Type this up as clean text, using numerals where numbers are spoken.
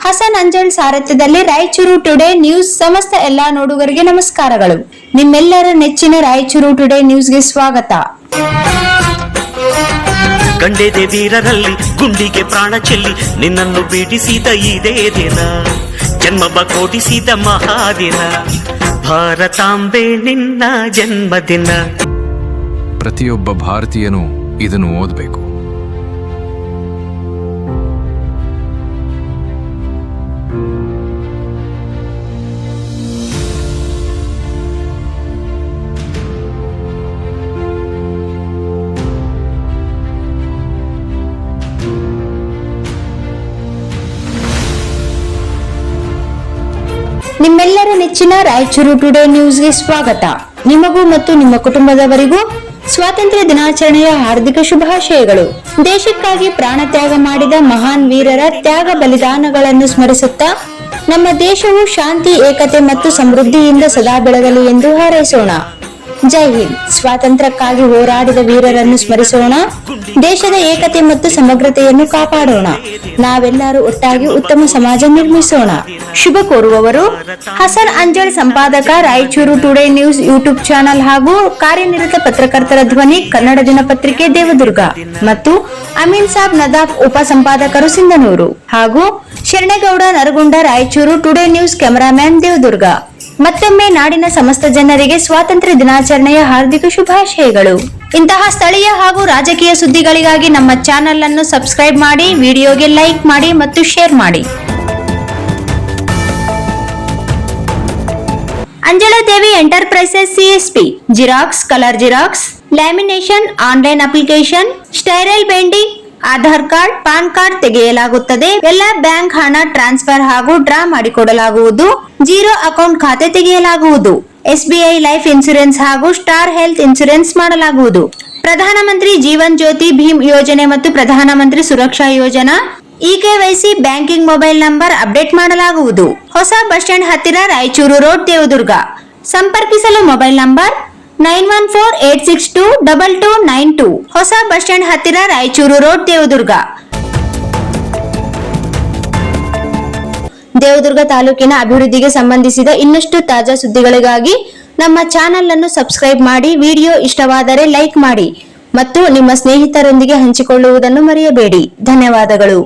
Hasan ಅಂಜಳ್ ಸಾರಥ್ಯದಲ್ಲಿ Raichur today news ಸಮಸ್ತ ಎಲ್ಲಾ ನೋಡುಗರಿಗೆ ನಮಸ್ಕಾರಗಳು. ನಿಮ್ಮೆಲ್ಲರ ನೆಚ್ಚಿನ ರಾಯಚೂರು ಟುಡೇ ನ್ಯೂಸ್ಗೆ ಸ್ವಾಗತ. ಗಂಡೆದೆ ವೀರರಲ್ಲಿ ಗುಂಡಿಗೆ ಪ್ರಾಣ ಚೆಲ್ಲಿ ನಿನ್ನನ್ನು ಬಿಡಿಸಿದ ಇದೇ ದಿನ, ಜನ್ಮ ಕೊಡಿಸಿದ ಮಹಾದಿನ, ಭಾರತಾಂಬೆ ನಿನ್ನ ಜನ್ಮದಿನ. ಪ್ರತಿಯೊಬ್ಬ ಭಾರತೀಯನು ಇದನ್ನು ಓದಬೇಕು. ನಿಮ್ಮೆಲ್ಲರ ನೆಚ್ಚಿನ ರಾಯಚೂರು ಟುಡೇ ನ್ಯೂಸ್ಗೆ ಸ್ವಾಗತ. ನಿಮಗೂ ಮತ್ತು ನಿಮ್ಮ ಕುಟುಂಬದವರಿಗೂ ಸ್ವಾತಂತ್ರ್ಯ ದಿನಾಚರಣೆಯ ಹಾರ್ದಿಕ ಶುಭಾಶಯಗಳು. ದೇಶಕ್ಕಾಗಿ ಪ್ರಾಣ ತ್ಯಾಗ ಮಾಡಿದ ಮಹಾನ್ ವೀರರ ತ್ಯಾಗ ಬಲಿದಾನಗಳನ್ನು ಸ್ಮರಿಸುತ್ತಾ ನಮ್ಮ ದೇಶವು ಶಾಂತಿ, ಏಕತೆ ಮತ್ತು ಸಮೃದ್ಧಿಯಿಂದ ಸದಾ ಬೆಳಗಲಿ ಎಂದು ಹಾರೈಸೋಣ. ಜೈ ಹಿಂದ್. ಸ್ವಾತಂತ್ರ್ಯಕ್ಕಾಗಿ ಹೋರಾಡಿದ ವೀರರನ್ನು ಸ್ಮರಿಸೋಣ. ದೇಶದ ಏಕತೆ ಮತ್ತು ಸಮಗ್ರತೆಯನ್ನು ಕಾಪಾಡೋಣ. ನಾವೆಲ್ಲರೂ ಒಟ್ಟಾಗಿ ಉತ್ತಮ ಸಮಾಜ ನಿರ್ಮಿಸೋಣ. ಶುಭ ಕೋರುವವರು ಹಸನ್ ಅಂಜಳ್, ಸಂಪಾದಕ, Raichur today news YouTube channel ಹಾಗೂ ಕಾರ್ಯನಿರತ ಪತ್ರಕರ್ತರ ಧ್ವನಿ, ಕನ್ನಡ ದಿನಪತ್ರಿಕೆ ದೇವದುರ್ಗ, ಮತ್ತು ಅಮೀನ್ ಸಾಬ್ ನದಾಫ್, ಉಪ ಸಂಪಾದಕರು, ಸಿಂಧನೂರು, ಹಾಗೂ Sharanegowda Naragunda, Raichur today news cameraman, Devadurga. ಮತ್ತೊಮ್ಮೆ ನಾಡಿನ ಸಮಸ್ತ ಜನರಿಗೆ ಸ್ವಾತಂತ್ರ್ಯ ದಿನಾಚರಣೆಯ ಹಾರ್ದಿಕ ಶುಭಾಶಯಗಳು. ಇಂತಹ ಸ್ಥಳೀಯ ಹಾಗೂ ರಾಜಕೀಯ ಸುದ್ದಿಗಳಿಗಾಗಿ ನಮ್ಮ ಚಾನೆಲ್ ಅನ್ನು ಸಬ್ಸ್ಕ್ರೈಬ್ ಮಾಡಿ, ವಿಡಿಯೋಗೆ ಲೈಕ್ ಮಾಡಿ ಮತ್ತು ಶೇರ್ ಮಾಡಿ. Anjaladevi enterprises CSP xerox, colour xerox, lamination, online application, spiral binding, Aadhaar card, PAN card ತೆಗೆಯಲಾಗುತ್ತದೆ. ಎಲ್ಲ ಬ್ಯಾಂಕ್ ಹಣ ಟ್ರಾನ್ಸ್ಫರ್ ಹಾಗೂ ಡ್ರಾ ಮಾಡಿಕೊಡಲಾಗುವುದು. ಜೀರೋ ಅಕೌಂಟ್ ಖಾತೆ ತೆಗೆಯಲಾಗುವುದು. SBI ಲೈಫ್ ಇನ್ಶೂರೆನ್ಸ್ ಹಾಗೂ ಸ್ಟಾರ್ ಹೆಲ್ತ್ ಇನ್ಶೂರೆನ್ಸ್ ಮಾಡಲಾಗುವುದು. ಪ್ರಧಾನಮಂತ್ರಿ ಜೀವನ್ ಜ್ಯೋತಿ ಭೀಮ್ ಯೋಜನೆ ಮತ್ತು ಪ್ರಧಾನಮಂತ್ರಿ ಸುರಕ್ಷಾ ಯೋಜನಾ EKYC banking mobile number update ಮಾಡಲಾಗುವುದು. ಹೊಸ ಬಸ್ ಸ್ಟ್ಯಾಂಡ್ ಹತ್ತಿರ, ರಾಯಚೂರು ರೋಡ್, ದೇವದುರ್ಗ. ಸಂಪರ್ಕಿಸಲು ಮೊಬೈಲ್ ನಂಬರ್ 9148622292. ಹೊಸ ಬಸ್ ಸ್ಟ್ಯಾಂಡ್ ಹತ್ತಿರ, ರಾಯಚೂರು ರೋಡ್, ದೇವದುರ್ಗ. ದೇವದುರ್ಗ ತಾಲೂಕಿನ ಅಭಿವೃದ್ಧಿಗೆ ಸಂಬಂಧಿಸಿದ ಇನ್ನಷ್ಟು ತಾಜಾ ಸುದ್ದಿಗಳಿಗಾಗಿ ನಮ್ಮ ಚಾನೆಲ್ ಅನ್ನು ಸಬ್ಸ್ಕ್ರೈಬ್ ಮಾಡಿ. ವಿಡಿಯೋ ಇಷ್ಟವಾದರೆ ಲೈಕ್ ಮಾಡಿ ಮತ್ತು ನಿಮ್ಮ ಸ್ನೇಹಿತರೊಂದಿಗೆ ಹಂಚಿಕೊಳ್ಳುವುದನ್ನು ಮರೆಯಬೇಡಿ. ಧನ್ಯವಾದಗಳು.